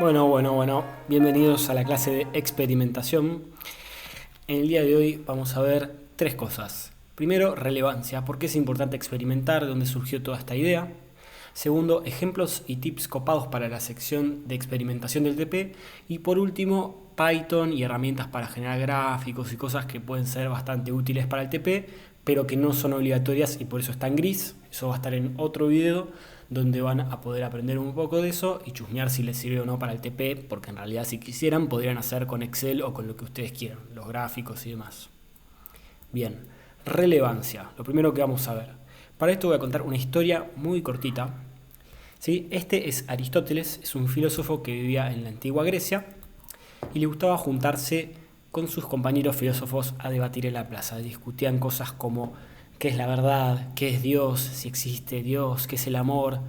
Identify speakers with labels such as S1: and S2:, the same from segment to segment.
S1: Bueno, bienvenidos a la clase de experimentación. En el día de hoy vamos a ver tres cosas. Primero, relevancia, por qué es importante experimentar, de dónde surgió toda esta idea. Segundo, ejemplos y tips copados para la sección de experimentación del TP. Y por último, Python y herramientas para generar gráficos y cosas que pueden ser bastante útiles para el TP, pero que no son obligatorias y por eso está en gris. Eso va a estar en otro video donde van a poder aprender un poco de eso y chusmear si les sirve o no para el TP, porque en realidad si quisieran podrían hacer con Excel o con lo que ustedes quieran, los gráficos y demás. Bien, relevancia, lo primero que vamos a ver. Para esto voy a contar una historia muy cortita. ¿Sí? Este es Aristóteles, es un filósofo que vivía en la antigua Grecia y le gustaba juntarse con sus compañeros filósofos a debatir en la plaza. Discutían cosas como qué es la verdad, qué es Dios, si existe Dios, qué es el amor.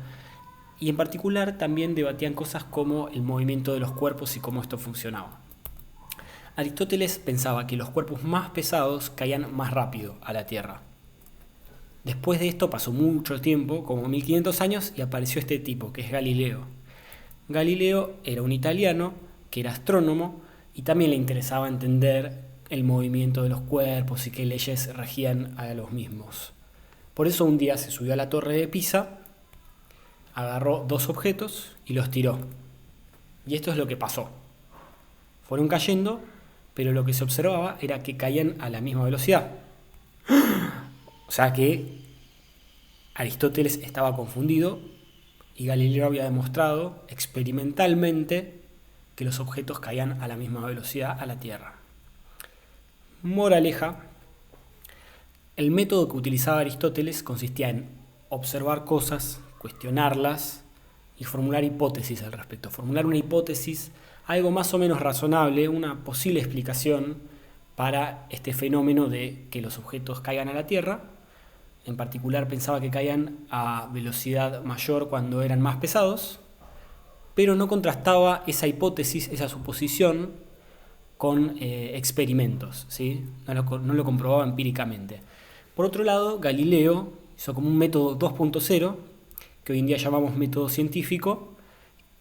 S1: Y en particular también debatían cosas como el movimiento de los cuerpos y cómo esto funcionaba. Aristóteles pensaba que los cuerpos más pesados caían más rápido a la Tierra. Después de esto pasó mucho tiempo, como 1500 años, y apareció este tipo, que es Galileo. Galileo era un italiano que era astrónomo y también le interesaba entender el movimiento de los cuerpos y qué leyes regían a los mismos. Por eso un día se subió a la torre de Pisa, agarró dos objetos y los tiró. Y esto es lo que pasó. Fueron cayendo, pero lo que se observaba era que caían a la misma velocidad. O sea que Aristóteles estaba confundido y Galileo había demostrado experimentalmente que los objetos caían a la misma velocidad a la Tierra. Moraleja, el método que utilizaba Aristóteles consistía en observar cosas, cuestionarlas y formular hipótesis al respecto. Formular una hipótesis, algo más o menos razonable, una posible explicación para este fenómeno de que los objetos caigan a la Tierra. En particular pensaba que caían a velocidad mayor cuando eran más pesados, pero no contrastaba esa hipótesis, esa suposición, con experimentos, ¿sí? No lo comprobaba empíricamente. Por otro lado, Galileo hizo como un método 2.0, que hoy en día llamamos método científico,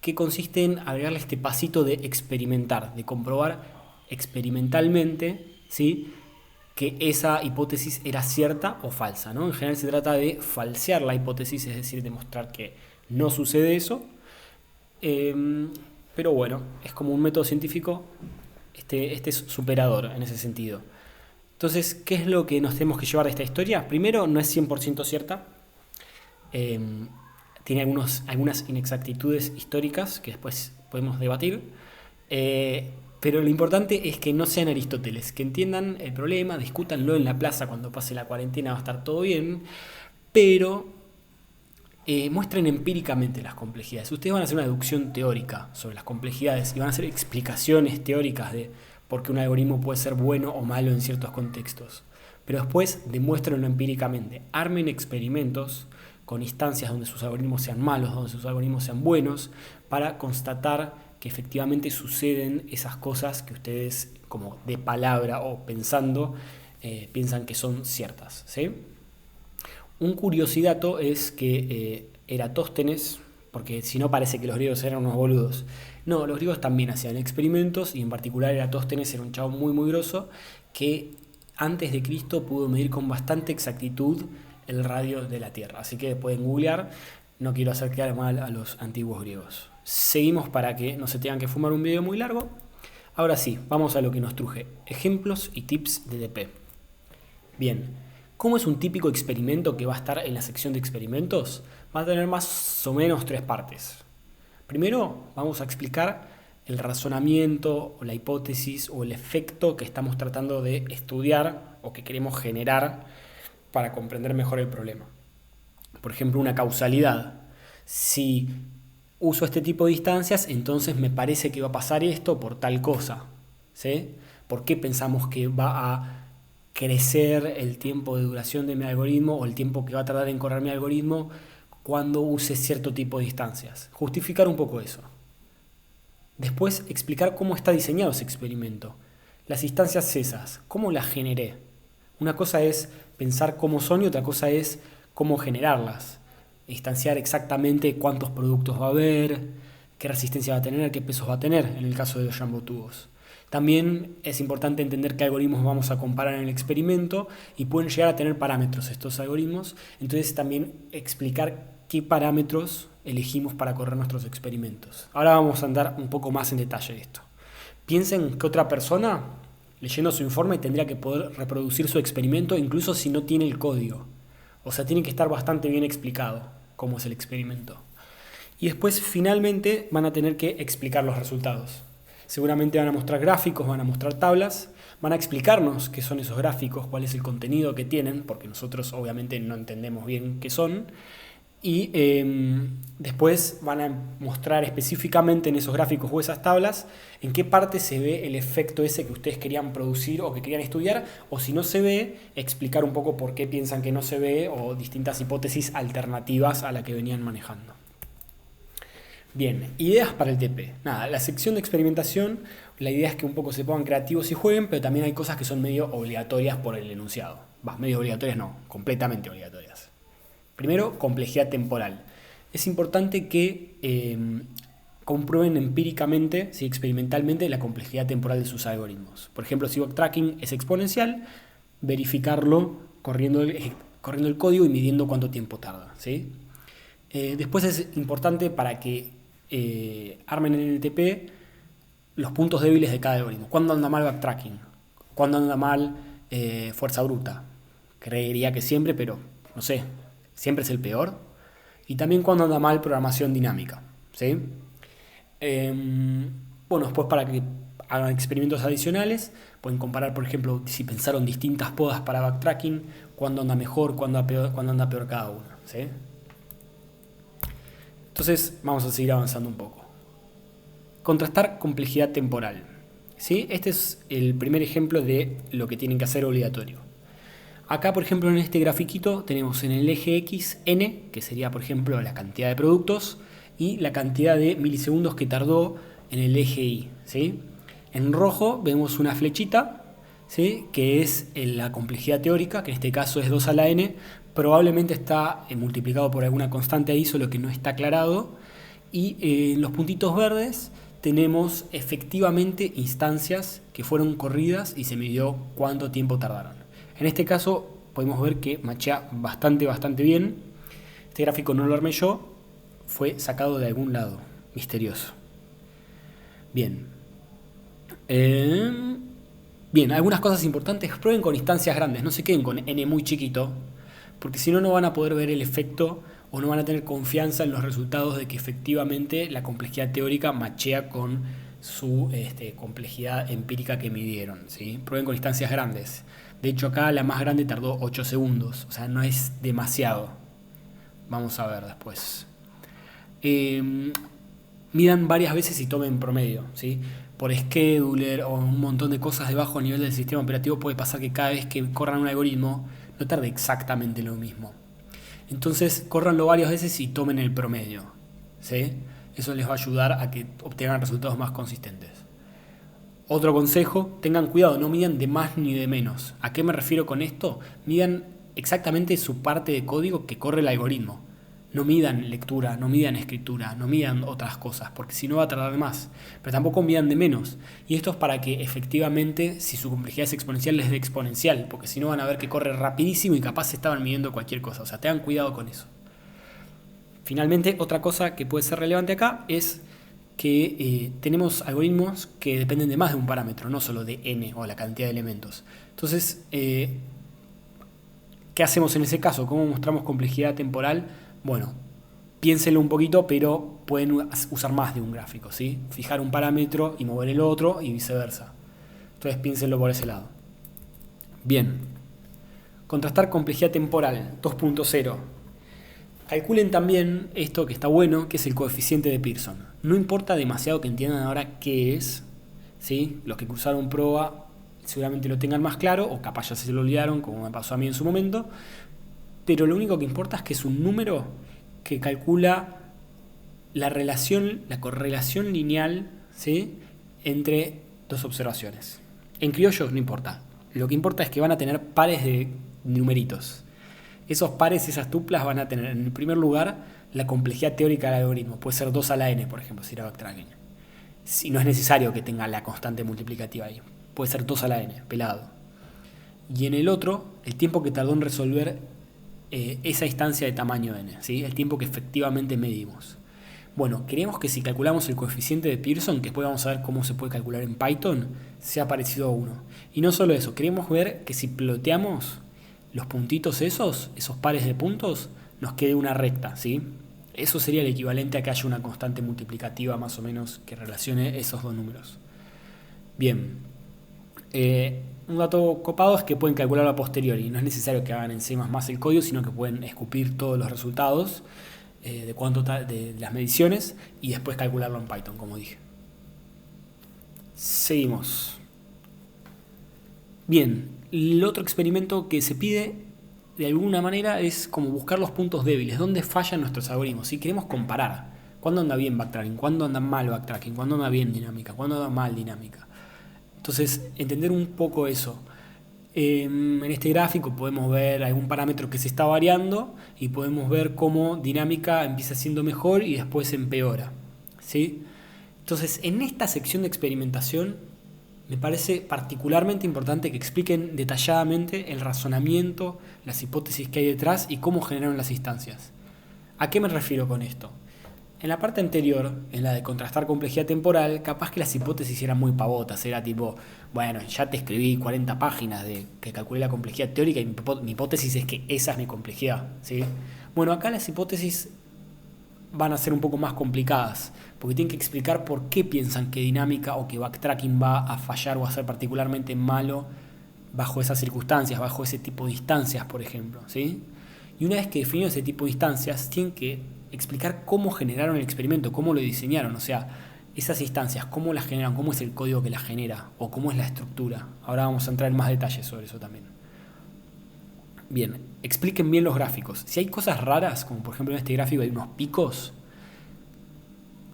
S1: que consiste en agregarle este pasito de experimentar, de comprobar experimentalmente, ¿sí?, que esa hipótesis era cierta o falsa, ¿no? En general se trata de falsear la hipótesis, es decir, demostrar que no sucede eso. Pero bueno, es como un método científico, este es superador en ese sentido. Entonces, ¿qué es lo que nos tenemos que llevar de esta historia? Primero, no es 100% cierta. Tiene algunas inexactitudes históricas que después podemos debatir. Pero lo importante es que no sean Aristóteles, que entiendan el problema, discútanlo en la plaza cuando pase la cuarentena, va a estar todo bien, pero muestren empíricamente las complejidades. Ustedes van a hacer una deducción teórica sobre las complejidades y van a hacer explicaciones teóricas de por qué un algoritmo puede ser bueno o malo en ciertos contextos. Pero después demuéstrenlo empíricamente. Armen experimentos con instancias donde sus algoritmos sean malos, donde sus algoritmos sean buenos, para constatar que efectivamente suceden esas cosas que ustedes, como de palabra o pensando, piensan que son ciertas, ¿sí? Un curiosidad es que Eratóstenes, porque si no parece que los griegos eran unos boludos. No, los griegos también hacían experimentos y en particular Eratóstenes era un chavo muy muy grosso que antes de Cristo pudo medir con bastante exactitud el radio de la Tierra. Así que pueden googlear, no quiero hacer quedar mal a los antiguos griegos. Seguimos para que no se tengan que fumar un video muy largo. Ahora sí, vamos a lo que nos truje. Ejemplos y tips de DP. Bien, ¿cómo es un típico experimento que va a estar en la sección de experimentos? Va a tener más o menos tres partes. Primero, vamos a explicar el razonamiento o la hipótesis o el efecto que estamos tratando de estudiar o que queremos generar para comprender mejor el problema. Por ejemplo, una causalidad. Si uso este tipo de instancias, entonces me parece que va a pasar esto por tal cosa, ¿sí? ¿Por qué pensamos que va a crecer el tiempo de duración de mi algoritmo o el tiempo que va a tardar en correr mi algoritmo cuando use cierto tipo de instancias? Justificar un poco eso. Después, explicar cómo está diseñado ese experimento. Las instancias esas, ¿cómo las generé? Una cosa es pensar cómo son y otra cosa es cómo generarlas. Instanciar exactamente cuántos productos va a haber, qué resistencia va a tener, qué pesos va a tener en el caso de los jumbo tubos. También es importante entender qué algoritmos vamos a comparar en el experimento y pueden llegar a tener parámetros estos algoritmos. Entonces también explicar qué parámetros elegimos para correr nuestros experimentos. Ahora vamos a andar un poco más en detalle de esto. Piensen que otra persona, leyendo su informe, tendría que poder reproducir su experimento incluso si no tiene el código. O sea, tiene que estar bastante bien explicado cómo es el experimento. Y después finalmente van a tener que explicar los resultados. Seguramente van a mostrar gráficos, van a mostrar tablas, van a explicarnos qué son esos gráficos, cuál es el contenido que tienen, porque nosotros obviamente no entendemos bien qué son. Y después van a mostrar específicamente en esos gráficos o esas tablas en qué parte se ve el efecto ese que ustedes querían producir o que querían estudiar, o si no se ve, explicar un poco por qué piensan que no se ve o distintas hipótesis alternativas a la que venían manejando. Bien, ideas para el TP. Nada, la sección de experimentación, la idea es que un poco se pongan creativos y jueguen, pero también hay cosas que son medio obligatorias por el enunciado. Medio obligatorias no, completamente obligatorias. Primero, complejidad temporal. Es importante que comprueben empíricamente, experimentalmente, la complejidad temporal de sus algoritmos. Por ejemplo, si backtracking es exponencial, verificarlo corriendo el código y midiendo cuánto tiempo tarda, ¿sí? Después es importante para que armen en el TP los puntos débiles de cada algoritmo. ¿Cuándo anda mal backtracking? ¿Cuándo anda mal fuerza bruta? Creería que siempre, pero no sé, siempre es el peor. Y también cuándo anda mal programación dinámica, ¿sí? Bueno, después para que hagan experimentos adicionales, pueden comparar, por ejemplo, si pensaron distintas podas para backtracking, cuándo anda mejor, cuándo anda peor cada una, ¿sí? Entonces vamos a seguir avanzando un poco. Contrastar complejidad temporal, ¿sí? Este es el primer ejemplo de lo que tienen que hacer obligatorio. Acá, por ejemplo, en este grafiquito tenemos en el eje X n, que sería, por ejemplo, la cantidad de productos, y la cantidad de milisegundos que tardó en el eje Y, ¿sí? En rojo vemos una flechita, ¿sí? Que es la complejidad teórica, que en este caso es 2 a la n, probablemente está multiplicado por alguna constante ahí, solo que no está aclarado. Y en los puntitos verdes tenemos efectivamente instancias que fueron corridas y se midió cuánto tiempo tardaron. En este caso podemos ver que machea bastante bien. Este gráfico no lo armé yo, fue sacado de algún lado, misterioso. Bien. Bien, algunas cosas importantes, prueben con instancias grandes, no se queden con n muy chiquito, porque si no, no van a poder ver el efecto o no van a tener confianza en los resultados de que efectivamente la complejidad teórica machea con su complejidad empírica que midieron, ¿sí? Prueben con instancias grandes. De hecho, acá la más grande tardó 8 segundos, o sea, no es demasiado. Vamos a ver después. Midan varias veces y tomen promedio, ¿sí? Por scheduler o un montón de cosas de bajo nivel del sistema operativo puede pasar que cada vez que corran un algoritmo no tarde exactamente lo mismo. Entonces, córranlo varias veces y tomen el promedio, ¿sí? Eso les va a ayudar a que obtengan resultados más consistentes. Otro consejo, tengan cuidado, no midan de más ni de menos. ¿A qué me refiero con esto? Midan exactamente su parte de código que corre el algoritmo. No midan lectura, no midan escritura, no midan otras cosas, porque si no va a tardar más. Pero tampoco midan de menos. Y esto es para que efectivamente, si su complejidad es exponencial, les dé exponencial, porque si no van a ver que corre rapidísimo y capaz estaban midiendo cualquier cosa. O sea, tengan cuidado con eso. Finalmente, otra cosa que puede ser relevante acá es que tenemos algoritmos que dependen de más de un parámetro, no solo de n o la cantidad de elementos. Entonces, ¿qué hacemos en ese caso? ¿Cómo mostramos complejidad temporal? Bueno, piénsenlo un poquito, pero pueden usar más de un gráfico, ¿sí? Fijar un parámetro y mover el otro y viceversa. Entonces piénsenlo por ese lado. Bien. Contrastar complejidad temporal 2.0. Calculen también esto que está bueno, que es el coeficiente de Pearson. No importa demasiado que entiendan ahora qué es, ¿sí? Los que cursaron prueba seguramente lo tengan más claro, o capaz ya se lo olvidaron, como me pasó a mí en su momento. Pero lo único que importa es que es un número que calcula la correlación lineal, ¿sí? Entre dos observaciones. En criollo no importa. Lo que importa es que van a tener pares de numeritos. Esos pares, esas tuplas van a tener en el primer lugar la complejidad teórica del algoritmo. Puede ser 2 a la n, por ejemplo, si era backtracking. Si no es necesario que tenga la constante multiplicativa ahí. Puede ser 2 a la n, pelado. Y en el otro, el tiempo que tardó en resolver esa instancia de tamaño n, ¿sí? El tiempo que efectivamente medimos. Bueno, queremos que si calculamos el coeficiente de Pearson, que después vamos a ver cómo se puede calcular en Python, sea parecido a 1. Y no solo eso, queremos ver que si ploteamos los puntitos esos pares de puntos, nos quede una recta, ¿sí? Eso sería el equivalente a que haya una constante multiplicativa más o menos que relacione esos dos números. Bien. Un dato copado es que pueden calcularlo a posteriori. No es necesario que hagan en C++ el código, sino que pueden escupir todos los resultados de las mediciones y después calcularlo en Python, como dije. Seguimos. Bien, el otro experimento que se pide de alguna manera es como buscar los puntos débiles, dónde fallan nuestros algoritmos. Si queremos comparar, ¿cuándo anda bien backtracking? ¿Cuándo anda mal backtracking? ¿Cuándo anda bien dinámica? ¿Cuándo anda mal dinámica? Entonces, entender un poco eso. En este gráfico podemos ver algún parámetro que se está variando y podemos ver cómo dinámica empieza siendo mejor y después empeora, ¿sí? Entonces, en esta sección de experimentación me parece particularmente importante que expliquen detalladamente el razonamiento, las hipótesis que hay detrás y cómo generaron las instancias. ¿A qué me refiero con esto? En la parte anterior, en la de contrastar complejidad temporal, capaz que las hipótesis eran muy pavotas. Era tipo, bueno, ya te escribí 40 páginas de que calculé la complejidad teórica y mi hipótesis es que esa es mi complejidad, ¿sí? Bueno, acá las hipótesis van a ser un poco más complicadas, porque tienen que explicar por qué piensan que dinámica o que backtracking va a fallar o a ser particularmente malo bajo esas circunstancias, bajo ese tipo de instancias, por ejemplo, ¿sí? Y una vez que definen ese tipo de instancias, tienen que explicar cómo generaron el experimento, cómo lo diseñaron, o sea, esas instancias, cómo las generan, cómo es el código que las genera, o cómo es la estructura. Ahora vamos a entrar en más detalles sobre eso también. Bien, expliquen bien los gráficos. Si hay cosas raras, como por ejemplo en este gráfico hay unos picos,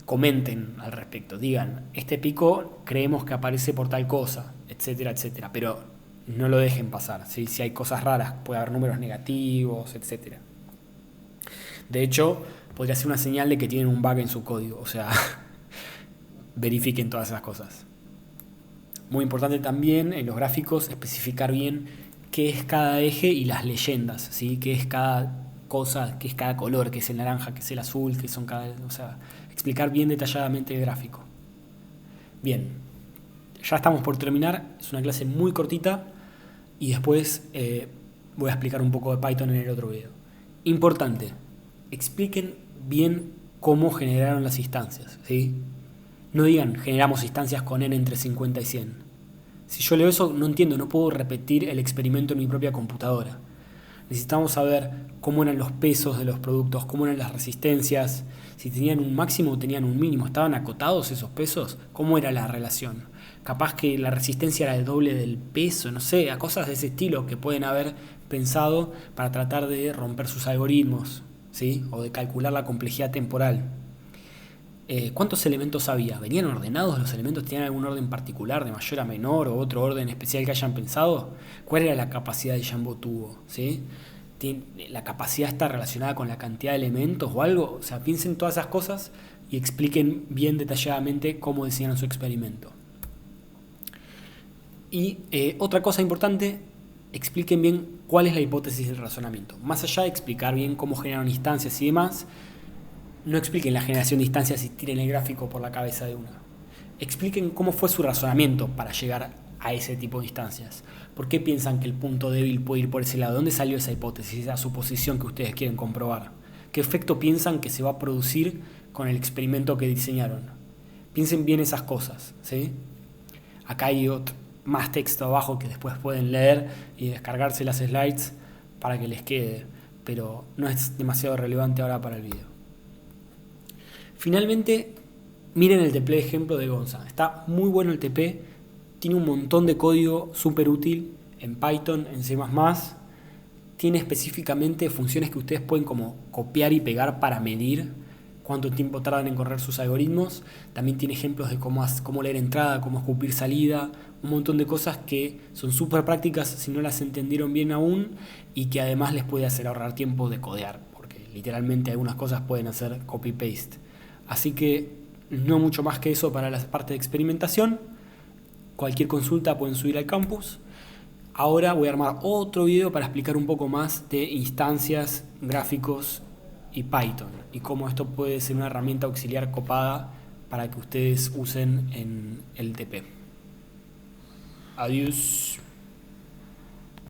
S1: comenten al respecto, digan, este pico creemos que aparece por tal cosa, etcétera, etcétera, pero no lo dejen pasar, ¿sí? Si hay cosas raras, puede haber números negativos, etcétera. De hecho, podría ser una señal de que tienen un bug en su código, o sea, verifiquen todas esas cosas. Muy importante también en los gráficos especificar bien qué es cada eje y las leyendas, ¿sí? Qué es cada cosa, qué es cada color, qué es el naranja, qué es el azul, qué son cada, o sea, explicar bien detalladamente el gráfico. Bien, ya estamos por terminar, es una clase muy cortita y después voy a explicar un poco de Python en el otro video. Importante, expliquen bien cómo generaron las instancias, ¿sí? No digan, generamos instancias con n entre 50 y 100. Si yo leo eso, no entiendo, no puedo repetir el experimento en mi propia computadora. Necesitamos saber cómo eran los pesos de los productos, cómo eran las resistencias, si tenían un máximo o tenían un mínimo, estaban acotados esos pesos, cómo era la relación. Capaz que la resistencia era el doble del peso, no sé, a cosas de ese estilo que pueden haber pensado para tratar de romper sus algoritmos, ¿sí? O de calcular la complejidad temporal. ¿Cuántos elementos había? ¿Venían ordenados los elementos? ¿Tenían algún orden particular, de mayor a menor, o otro orden especial que hayan pensado? ¿Cuál era la capacidad de Jambo tubo? ¿Sí? ¿La capacidad está relacionada con la cantidad de elementos o algo? O sea, piensen todas esas cosas y expliquen bien detalladamente cómo diseñaron su experimento. Y otra cosa importante, expliquen bien cuál es la hipótesis del razonamiento. Más allá de explicar bien cómo generaron instancias y demás, no expliquen la generación de instancias y tiren el gráfico por la cabeza de una. Expliquen cómo fue su razonamiento para llegar a ese tipo de instancias. ¿Por qué piensan que el punto débil puede ir por ese lado? ¿Dónde salió esa hipótesis, esa suposición que ustedes quieren comprobar? ¿Qué efecto piensan que se va a producir con el experimento que diseñaron? Piensen bien esas cosas, ¿sí? Acá hay más texto abajo que después pueden leer y descargarse las slides para que les quede, pero no es demasiado relevante ahora para el video. Finalmente, miren el TP ejemplo de Gonza. Está muy bueno el TP, tiene un montón de código súper útil en Python, en C++. Tiene específicamente funciones que ustedes pueden como copiar y pegar para medir cuánto tiempo tardan en correr sus algoritmos. También tiene ejemplos de cómo leer entrada, cómo escupir salida, un montón de cosas que son súper prácticas si no las entendieron bien aún y que además les puede hacer ahorrar tiempo de codear, porque literalmente algunas cosas pueden hacer copy-paste. Así que no mucho más que eso para la parte de experimentación. Cualquier consulta pueden subir al campus. Ahora voy a armar otro video para explicar un poco más de instancias, gráficos y Python y cómo esto puede ser una herramienta auxiliar copada para que ustedes usen en el TP. Adiós.